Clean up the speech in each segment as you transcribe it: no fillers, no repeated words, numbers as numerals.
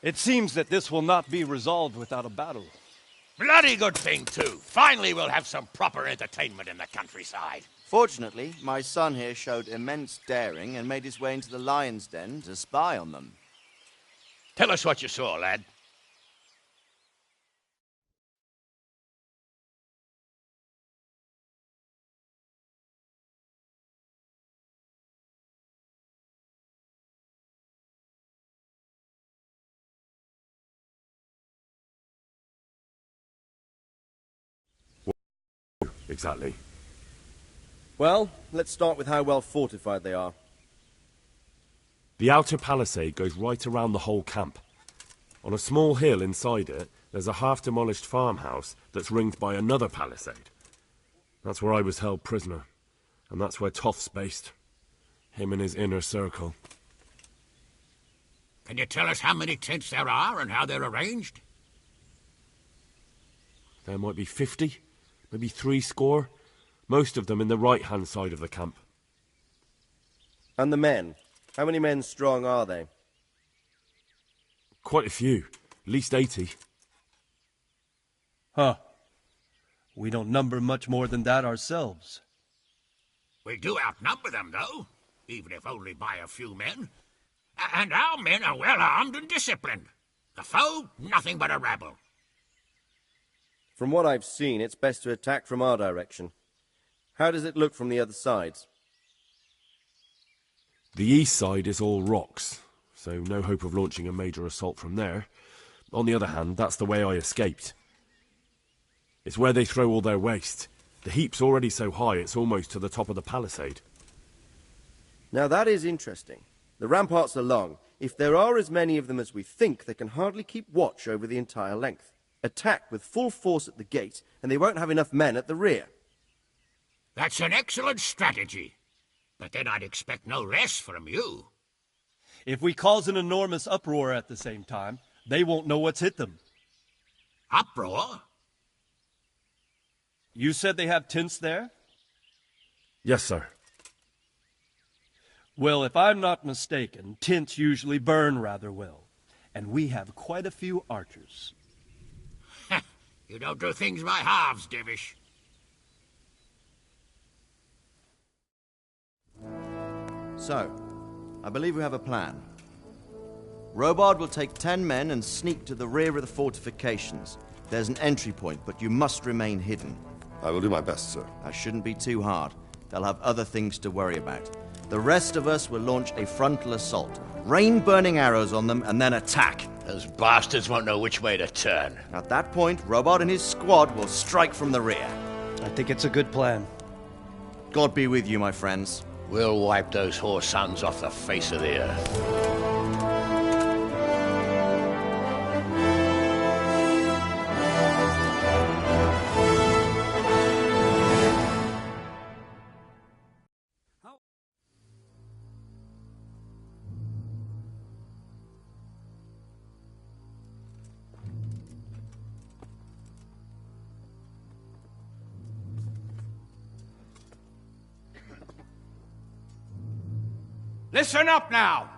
It seems that this will not be resolved without a battle. Bloody good thing, too. Finally we'll have some proper entertainment in the countryside. Fortunately, my son here showed immense daring and made his way into the lion's den to spy on them. Tell us what you saw, lad. Exactly. Well, let's start with how well fortified they are. The outer palisade goes right around the whole camp. On a small hill inside it, there's a half-demolished farmhouse that's ringed by another palisade. That's where I was held prisoner, and that's where Toth's based. Him and his inner circle. Can you tell us how many tents there are and how they're arranged? There might be 50, maybe 70. Most of them in the right-hand side of the camp. And the men? How many men strong are they? Quite a few. At least 80. Huh. We don't number much more than that ourselves. We do outnumber them, though, even if only by a few men. And our men are well armed and disciplined. The foe, nothing but a rabble. From what I've seen, it's best to attack from our direction. How does it look from the other sides? The east side is all rocks, so no hope of launching a major assault from there. On the other hand, that's the way I escaped. It's where they throw all their waste. The heap's already so high it's almost to the top of the palisade. Now that is interesting. The ramparts are long. If there are as many of them as we think, they can hardly keep watch over the entire length. Attack with full force at the gate, and they won't have enough men at the rear. That's an excellent strategy. But then I'd expect no less from you. If we cause an enormous uproar at the same time, they won't know what's hit them. Uproar? You said they have tents there? Yes, sir. Well, if I'm not mistaken, tents usually burn rather well. And we have quite a few archers. You don't do things by halves, Divish. So, I believe we have a plan. Robard will take 10 men and sneak to the rear of the fortifications. There's an entry point, but you must remain hidden. I will do my best, sir. That shouldn't be too hard. They'll have other things to worry about. The rest of us will launch a frontal assault. Rain burning arrows on them and then attack. Those bastards won't know which way to turn. At that point, Robard and his squad will strike from the rear. I think it's a good plan. God be with you, my friends. We'll wipe those whore sons off the face of the earth. Listen up now.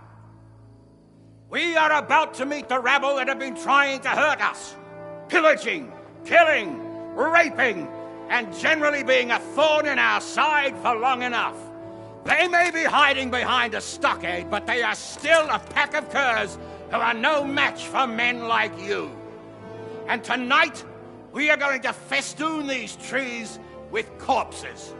We are about to meet the rabble that have been trying to hurt us. Pillaging, killing, raping, and generally being a thorn in our side for long enough. They may be hiding behind a stockade, but they are still a pack of curs who are no match for men like you. And tonight, we are going to festoon these trees with corpses.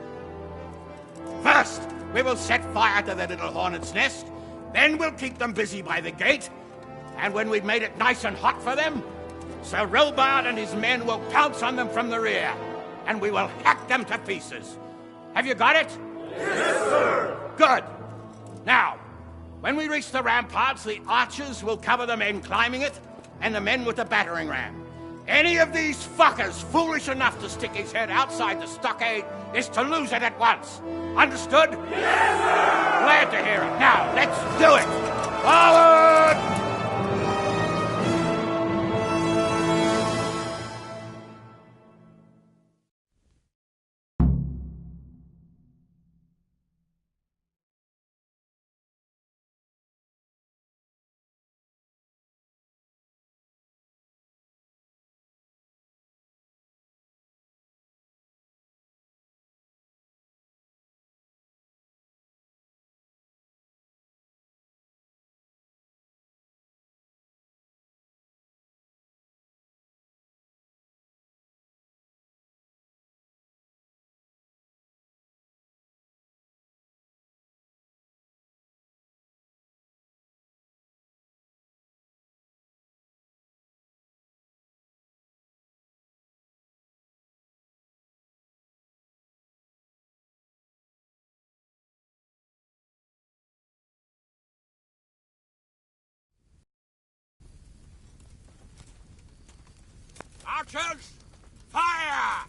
First, we will set fire to their little hornet's nest. Then we'll keep them busy by the gate. And when we've made it nice and hot for them, Sir Robard and his men will pounce on them from the rear. And we will hack them to pieces. Have you got it? Yes, sir! Good. Now, when we reach the ramparts, the archers will cover the men climbing it, and the men with the battering ram. Any of these fuckers foolish enough to stick his head outside the stockade is to lose it at once. Understood? Yes, sir! Glad to hear it. Now, let's do it! Forward! Archers, fire!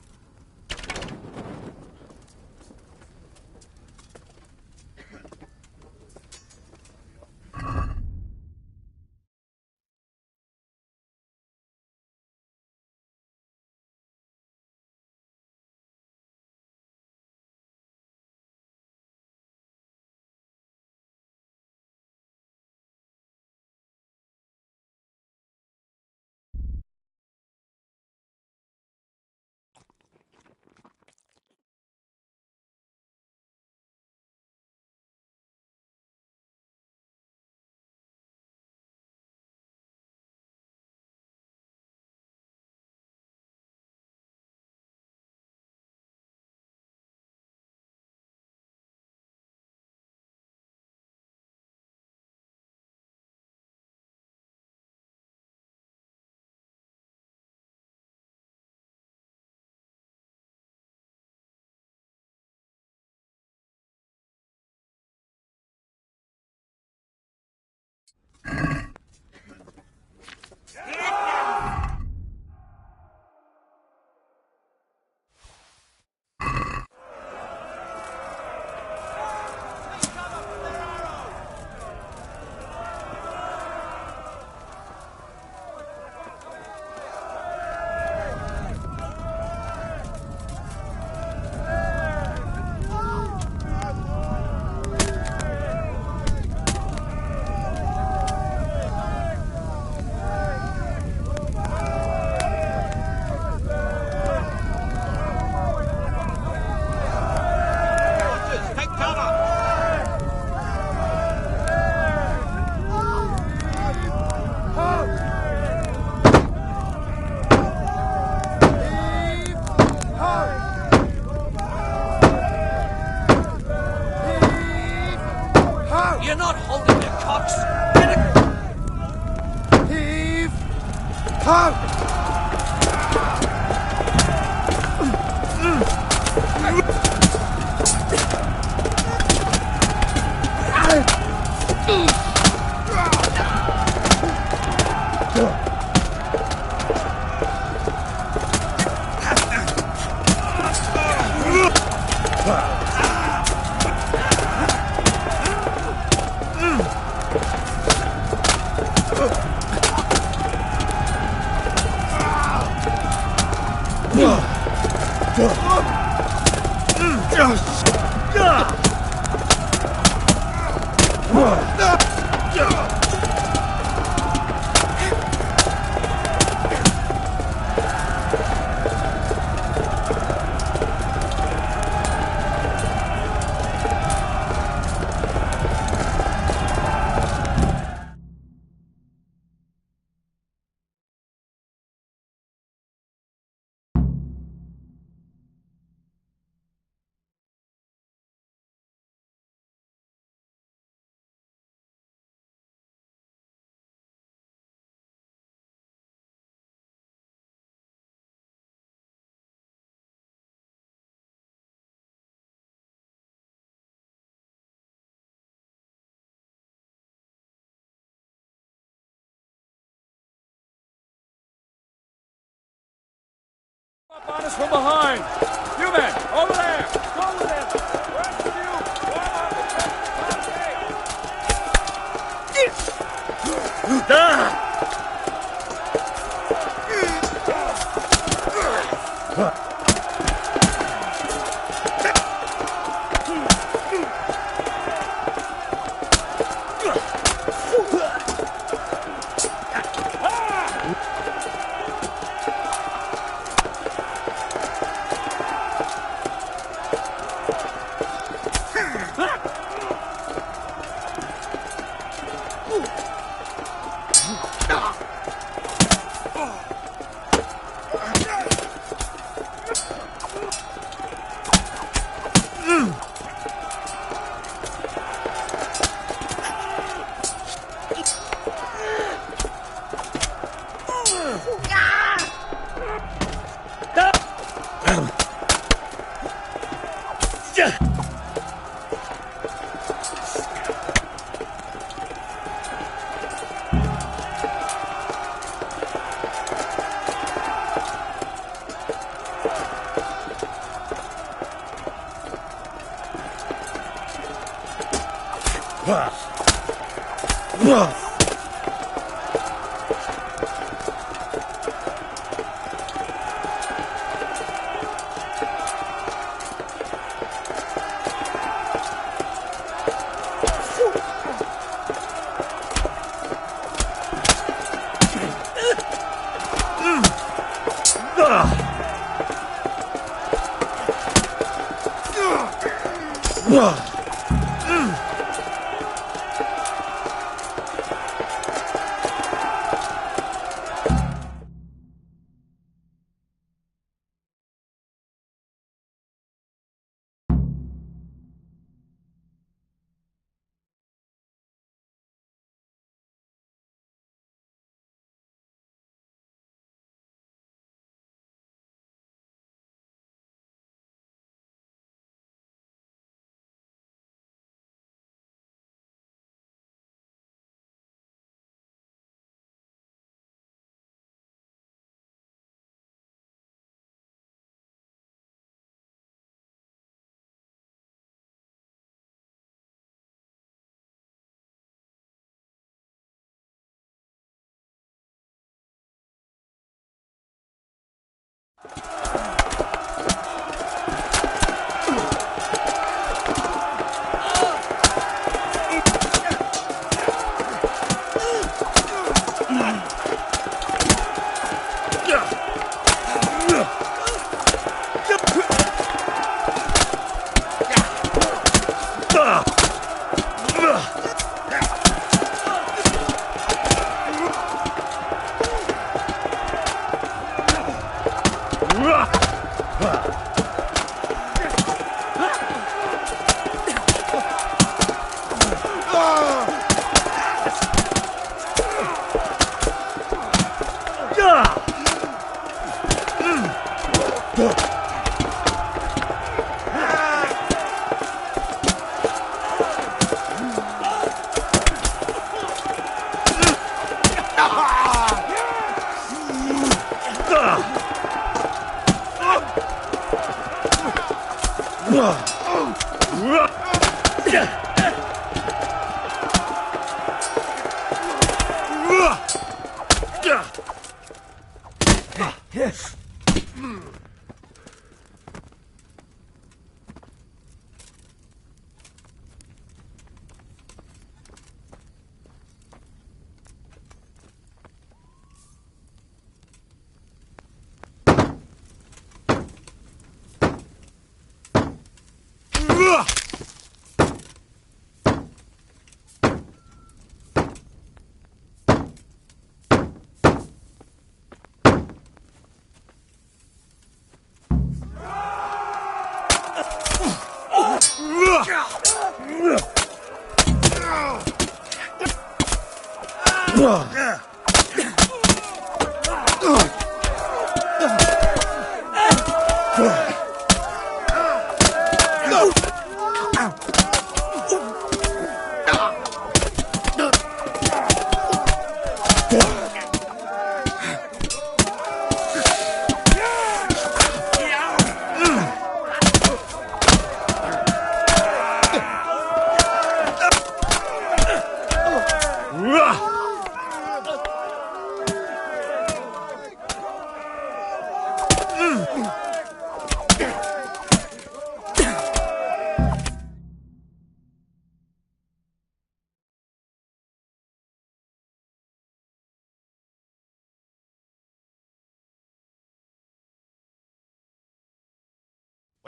You're not holding your cocks. Heave! Ho! Up on us from behind! You men, over there! Go with them! Rest of you, form up and take the gate!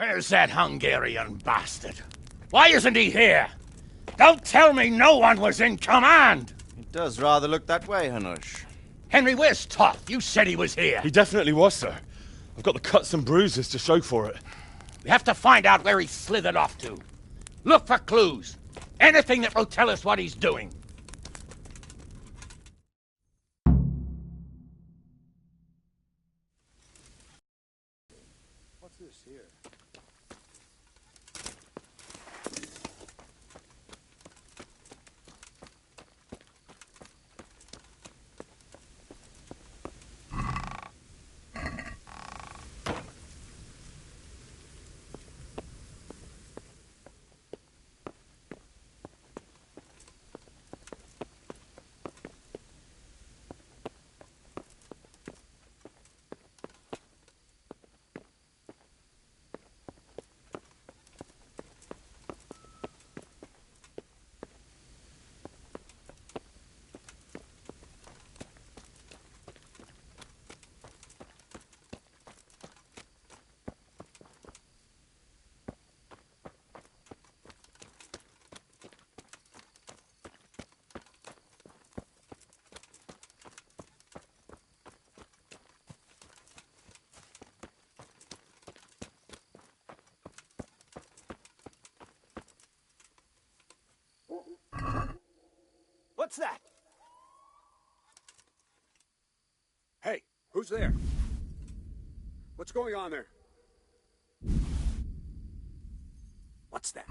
Where's that Hungarian bastard? Why isn't he here? Don't tell me no one was in command! It does rather look that way, Hanush. Henry, where's Toth? You said he was here. He definitely was, sir. I've got the cuts and bruises to show for it. We have to find out where he slithered off to. Look for clues. Anything that will tell us what he's doing. What's this here? What's that? Hey, who's there? What's going on there? What's that?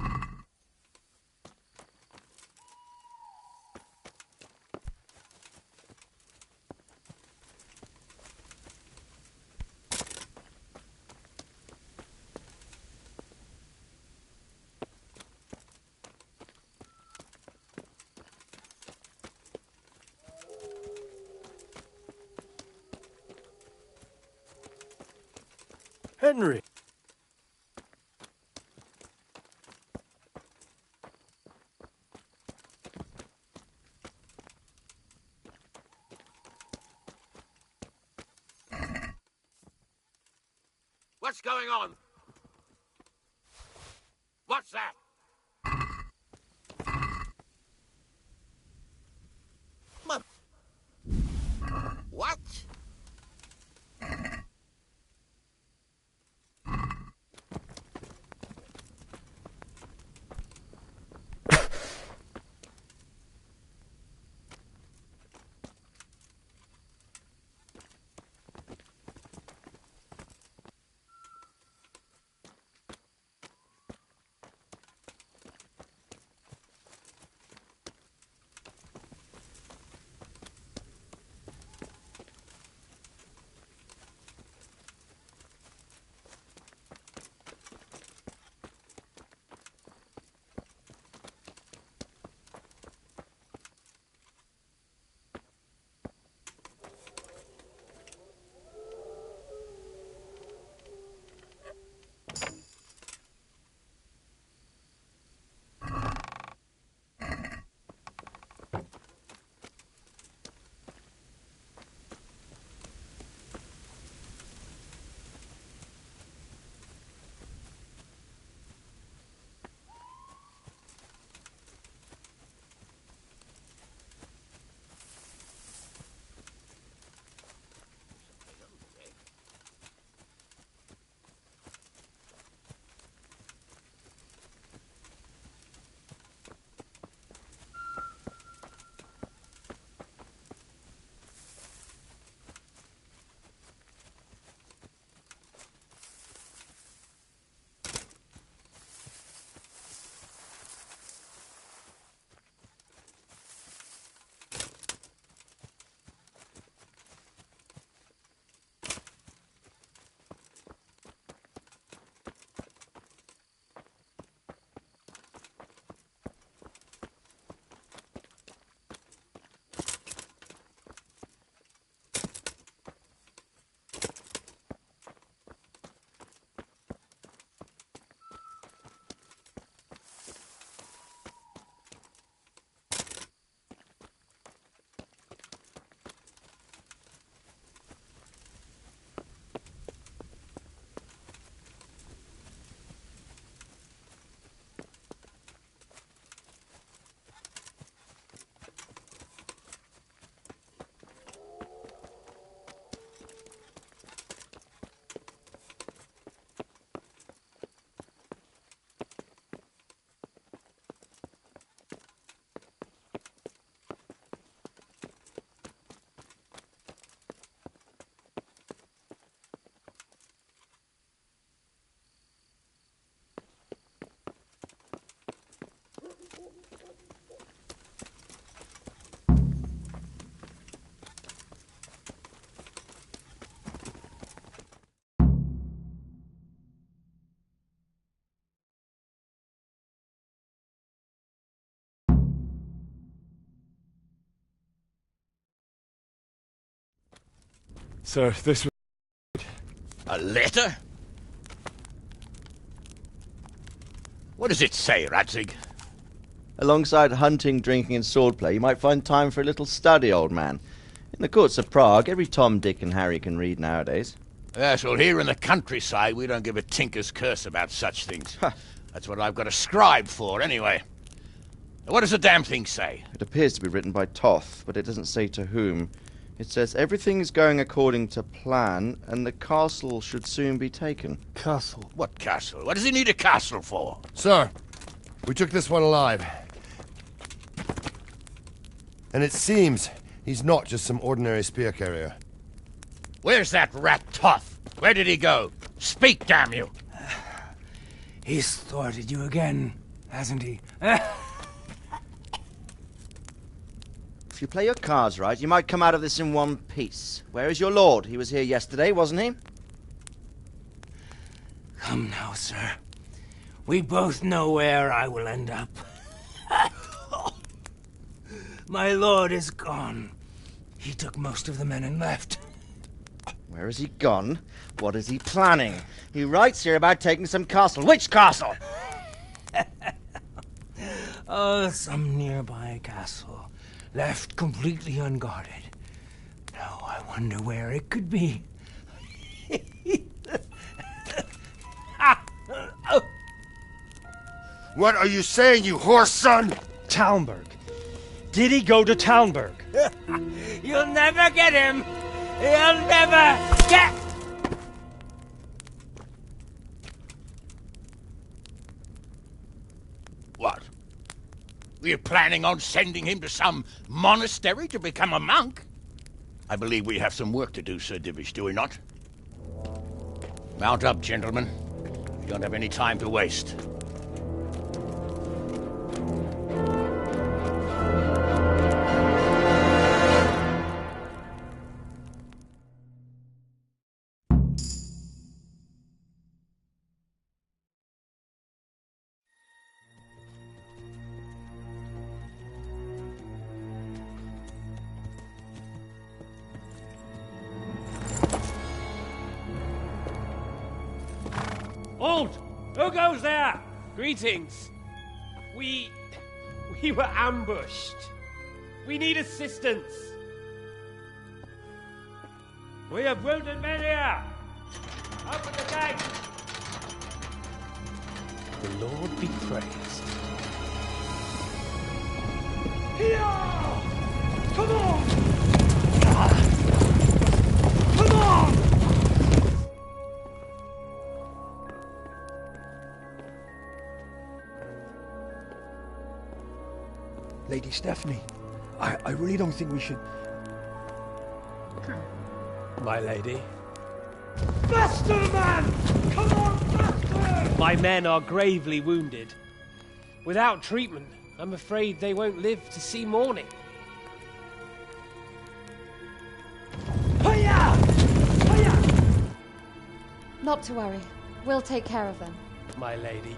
Henry! What's going on? What's that? What? Sir, this was... A letter? What does it say, Radzig? Alongside hunting, drinking, and swordplay, you might find time for a little study, old man. In the courts of Prague, every Tom, Dick, and Harry can read nowadays. Yes, well, here in the countryside, we don't give a tinker's curse about such things. That's what I've got a scribe for, anyway. What does the damn thing say? It appears to be written by Toth, but it doesn't say to whom. It says everything's going according to plan, and the castle should soon be taken. Castle? What castle? What does he need a castle for? Sir, we took this one alive. And it seems he's not just some ordinary spear carrier. Where's that rat Toth? Where did he go? Speak, damn you! He's thwarted you again, hasn't he? If you play your cards right, you might come out of this in one piece. Where is your lord? He was here yesterday, wasn't he? Come now, sir. We both know where I will end up. My lord is gone. He took most of the men and left. Where has he gone? What is he planning? He writes here about taking some castle. Which castle? Oh, some nearby castle, left completely unguarded. Now I wonder where it could be. What are you saying, you horse son? Talmberg. Did he go to Talmberg? You'll never get him! You'll never get... What? We're planning on sending him to some monastery to become a monk? I believe we have some work to do, Sir Divish, do we not? Mount up, gentlemen. We don't have any time to waste. Halt! Who goes there? Greetings. We were ambushed. We need assistance. We have wounded men here. Open the gate. The Lord be praised. Here! Come on! Come on! Lady Stephanie, I really don't think we should... My lady. Faster, man! Come on, faster! My men are gravely wounded. Without treatment, I'm afraid they won't live to see morning. Hiya! Hiya! Not to worry. We'll take care of them. My lady,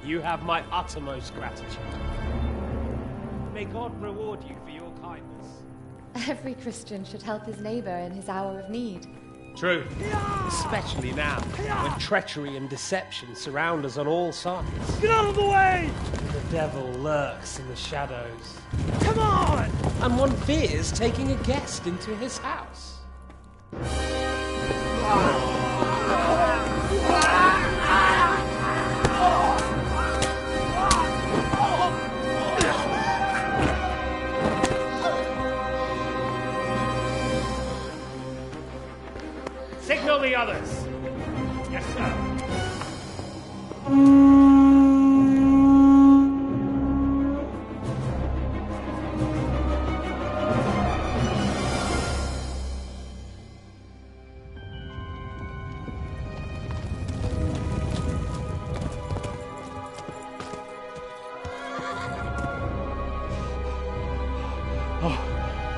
you have my uttermost gratitude. May God reward you for your kindness. Every Christian should help his neighbor in his hour of need. True. Especially now, when treachery and deception surround us on all sides. Get out of the way! The devil lurks in the shadows. Come on! And one fears taking a guest into his house. Signal the others. Yes, sir.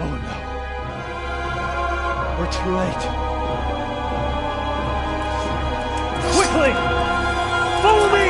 Oh no. We're too late. Quickly! Follow me!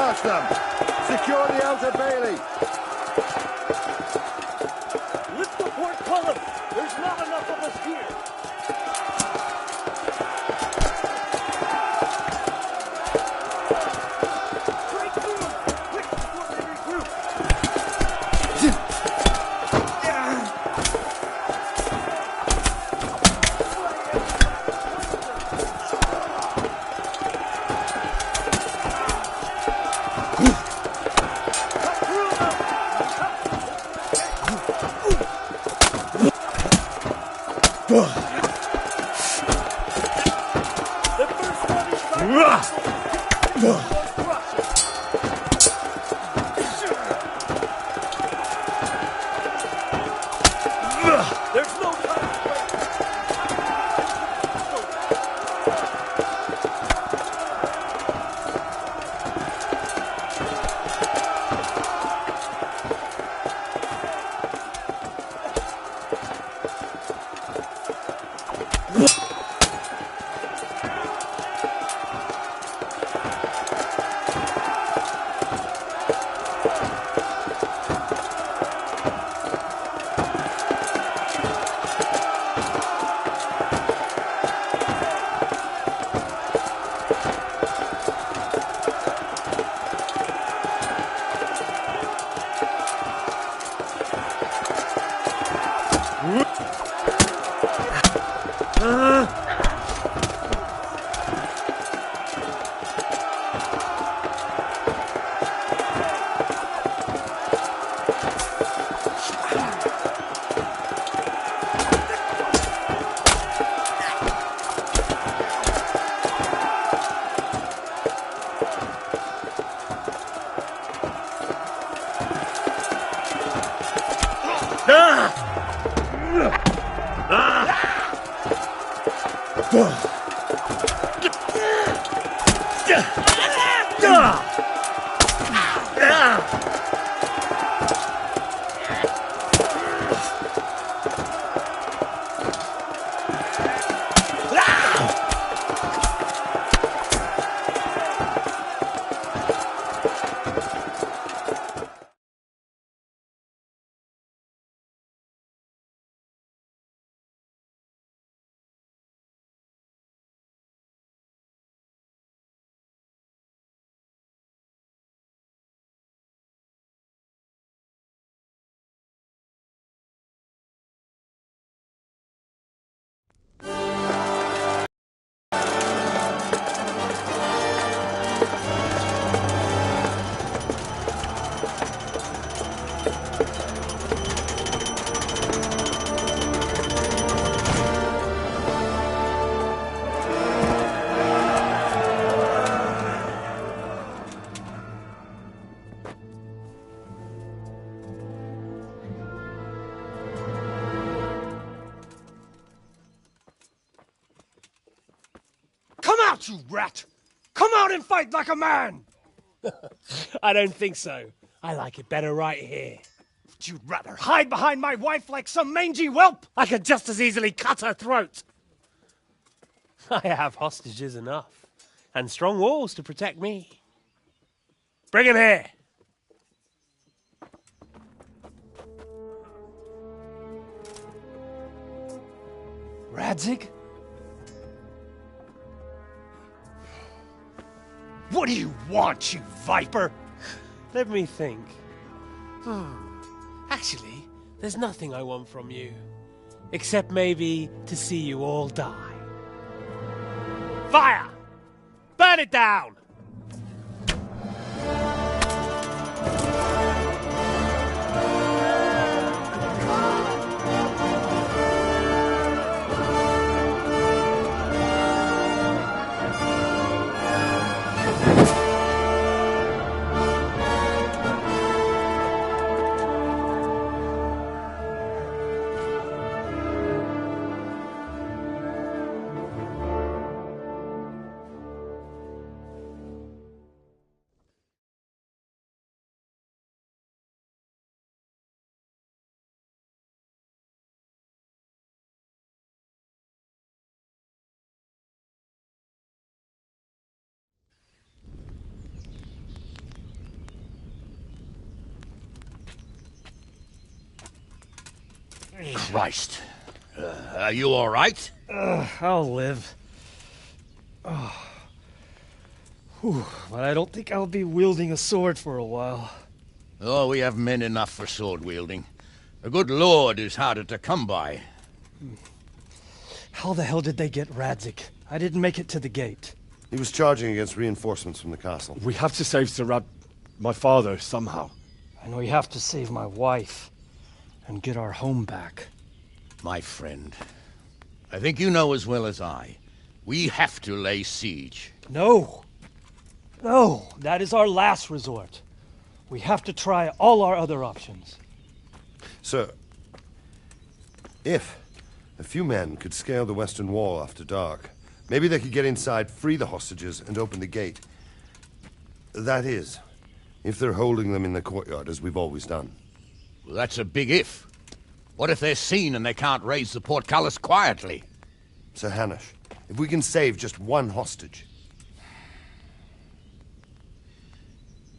past them. Secure the outer bailey. Lift the port column. There's not enough of us here. Break through! Quick before they regroup! There's no time to wait. Come out, you rat! Come out and fight like a man! I don't think so. I like it better right here. You'd rather hide behind my wife like some mangy whelp? I could just as easily cut her throat. I have hostages enough, and strong walls to protect me. Bring him here! Radzig? What do you want, you viper? Let me think. Actually, there's nothing I want from you. Except maybe to see you all die. Fire! Burn it down! Christ. Are you all right? I'll live. Oh. Whew, but I don't think I'll be wielding a sword for a while. Oh, we have men enough for sword-wielding. A good lord is harder to come by. How the hell did they get Radzik? I didn't make it to the gate. He was charging against reinforcements from the castle. We have to save Sir Rad... my father, somehow. And we have to save my wife. And get our home back. My friend, I think you know as well as I. We have to lay siege. No! No! That is our last resort. We have to try all our other options. Sir, if a few men could scale the western wall after dark, maybe they could get inside, free the hostages, and open the gate. That is, if they're holding them in the courtyard, as we've always done. Well, that's a big if. What if they're seen and they can't raise the portcullis quietly? Sir Hanush, if we can save just one hostage...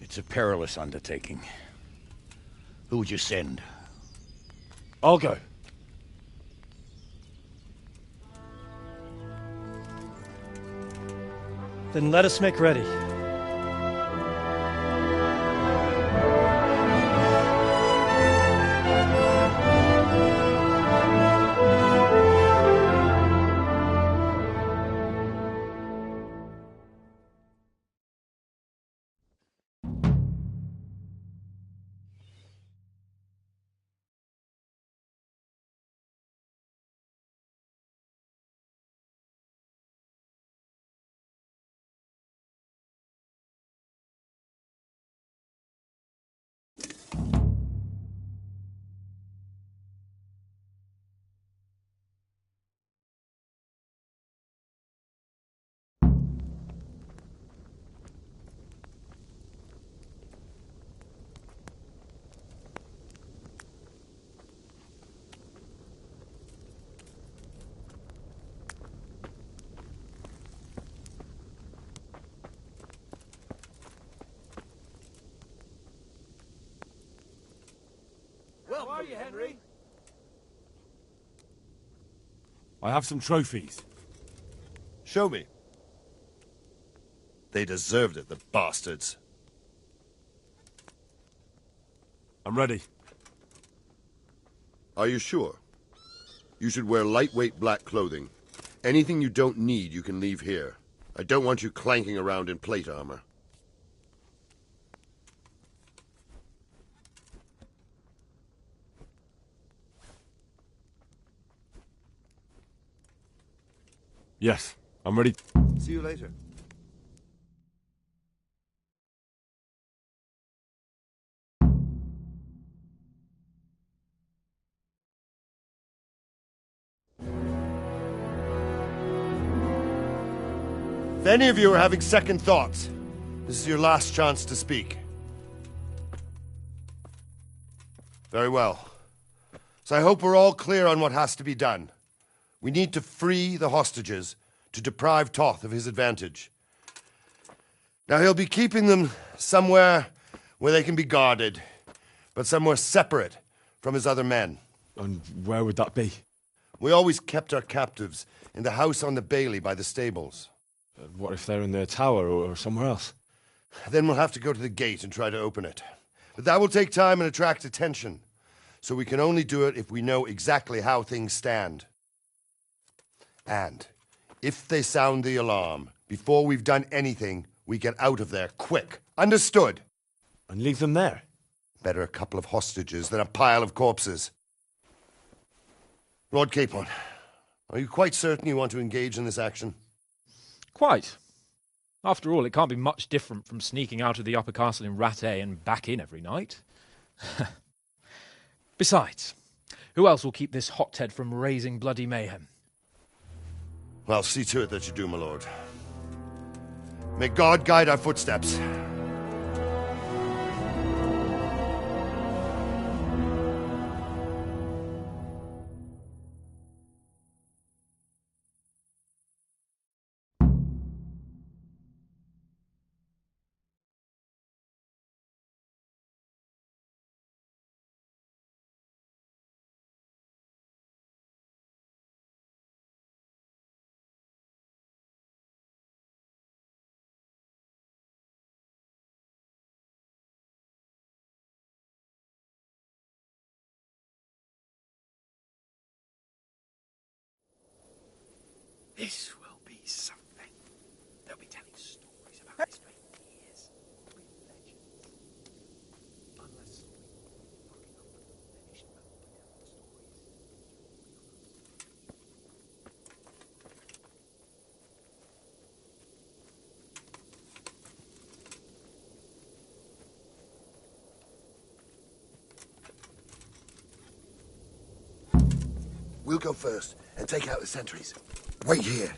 It's a perilous undertaking. Who would you send? I'll go. Then let us make ready. How are you, Henry? I have some trophies. Show me. They deserved it, the bastards. I'm ready. Are you sure? You should wear lightweight black clothing. Anything you don't need, you can leave here. I don't want you clanking around in plate armor. Yes, I'm ready. See you later. If any of you are having second thoughts, this is your last chance to speak. Very well. So I hope we're all clear on what has to be done. We need to free the hostages to deprive Toth of his advantage. Now he'll be keeping them somewhere where they can be guarded, but somewhere separate from his other men. And where would that be? We always kept our captives in the house on the bailey by the stables. What if they're in their tower or somewhere else? Then we'll have to go to the gate and try to open it. But that will take time and attract attention. So we can only do it if we know exactly how things stand. And if they sound the alarm, before we've done anything, we get out of there quick. Understood? And leave them there? Better a couple of hostages than a pile of corpses. Lord Capon, are you quite certain you want to engage in this action? Quite. After all, it can't be much different from sneaking out of the upper castle in Rattay and back in every night. Besides, who else will keep this hothead from raising bloody mayhem? Well, see to it that you do, my lord. May God guide our footsteps. This will be something. They'll be telling stories about this for years. With legends. Unless we fucking up and finish them up with telling stories. We'll go first and take out the sentries. Wait here.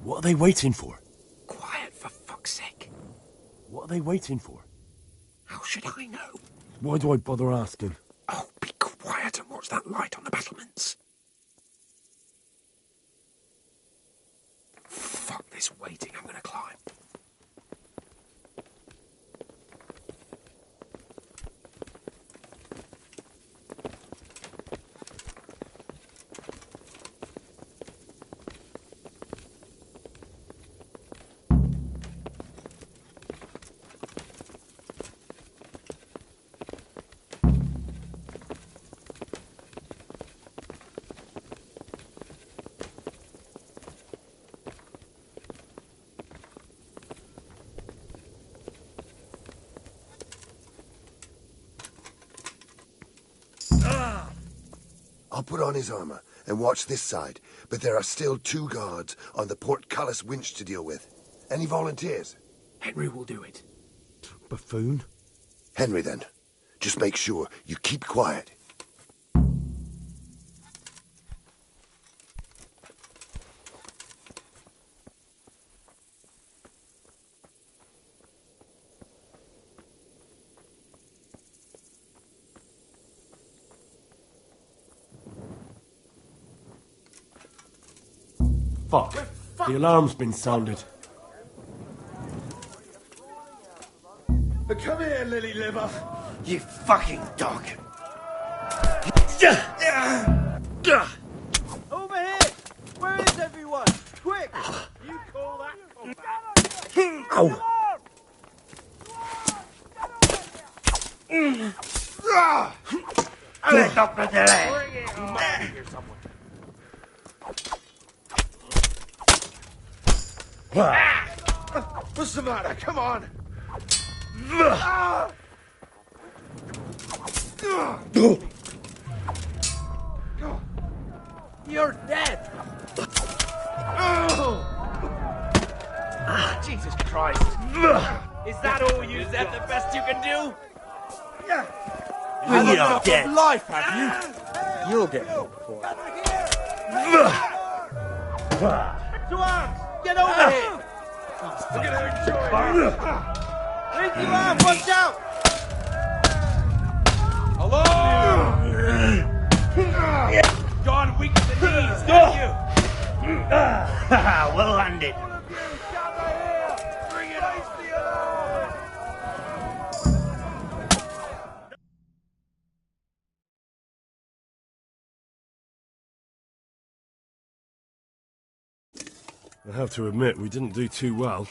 What are they waiting for? Quiet, for fuck's sake. What are they waiting for? How should I know? Why do I bother asking? Oh, be quiet and watch that light on the battlements. Fuck this waiting, I'm gonna climb. I'll put on his armor and watch this side, but there are still 2 guards on the portcullis winch to deal with. Any volunteers? Henry will do it. Buffoon? Henry, then. Just make sure you keep quiet. Fuck. The alarm's been sounded. Come here, Lily Liver. You fucking dog. Over here! Where is everyone? Quick! You call that? Ow. Let Dr. Delay. What's the matter? Come on. You're dead! Jesus Christ! Is that all you said? The best you can do? You're dead. Of life, have you? You'll get hooked for it. Get over here! We're gonna enjoy it. Raise your arm, watch out! Hello? Gone weak at the knees, have you? Well landed. Bring it ice the alarm. I have to admit, we didn't do too well.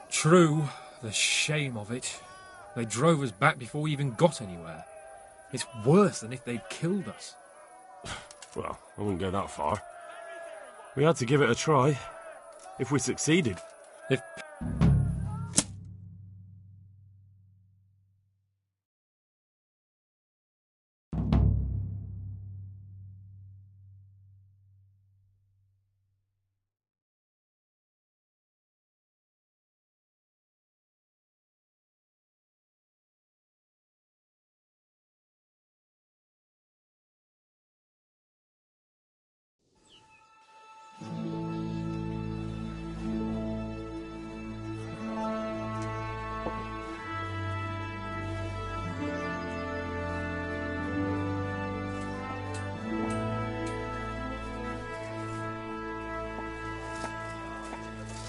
True, the shame of it. They drove us back before we even got anywhere. It's worse than if they'd killed us. Well, I wouldn't go that far. We had to give it a try. If we succeeded. If...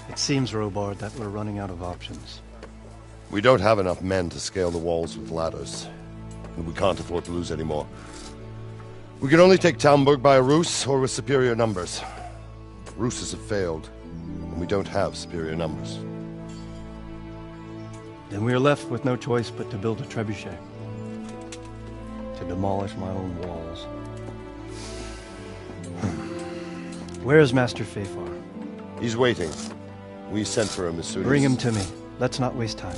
It seems, Robard, that we're running out of options. We don't have enough men to scale the walls with ladders, and we can't afford to lose any more. We can only take Talmberg by a ruse or with superior numbers. Ruses have failed, and we don't have superior numbers. Then we are left with no choice but to build a trebuchet. To demolish my own walls. Where is Master Fafar? He's waiting. We sent for him as soon as... Bring him to me. Let's not waste time.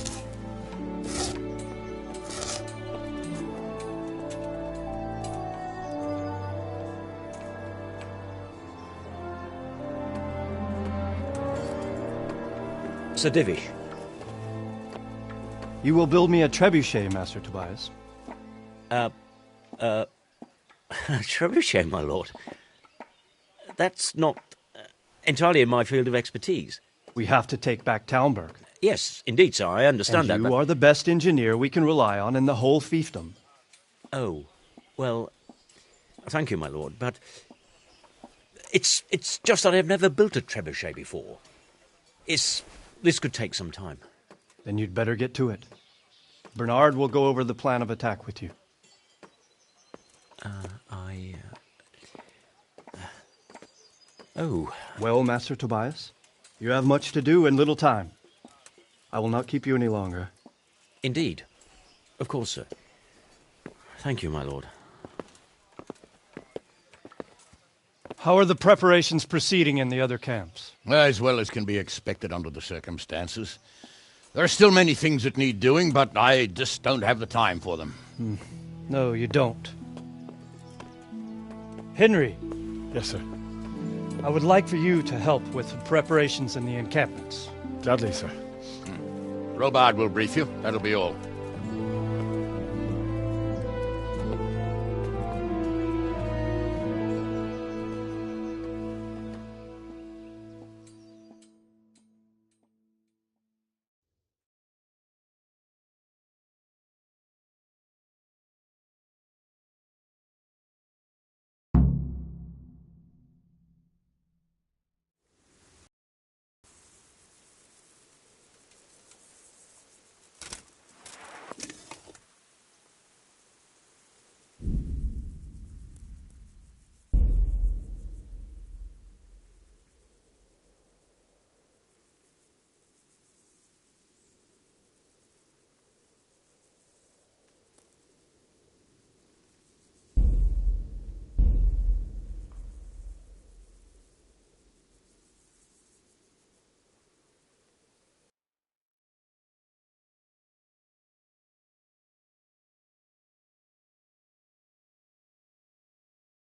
Sir Divish. You will build me a trebuchet, Master Tobias. Trebuchet, my lord. That's not entirely in my field of expertise. We have to take back Talmberg. Yes, indeed, sir, I understand and that, you are the best engineer we can rely on in the whole fiefdom. Oh, well, thank you, my lord, but it's just that I've never built a trebuchet before. This could take some time. Then you'd better get to it. Bernard will go over the plan of attack with you. Oh. Well, Master Tobias, you have much to do and little time. I will not keep you any longer. Indeed. Of course, sir. Thank you, my lord. How are the preparations proceeding in the other camps? As well as can be expected under the circumstances. There are still many things that need doing, but I just don't have the time for them. No, you don't. Henry. Yes, sir. I would like for you to help with the preparations in the encampments. Gladly, sir. Robard will brief you. That'll be all.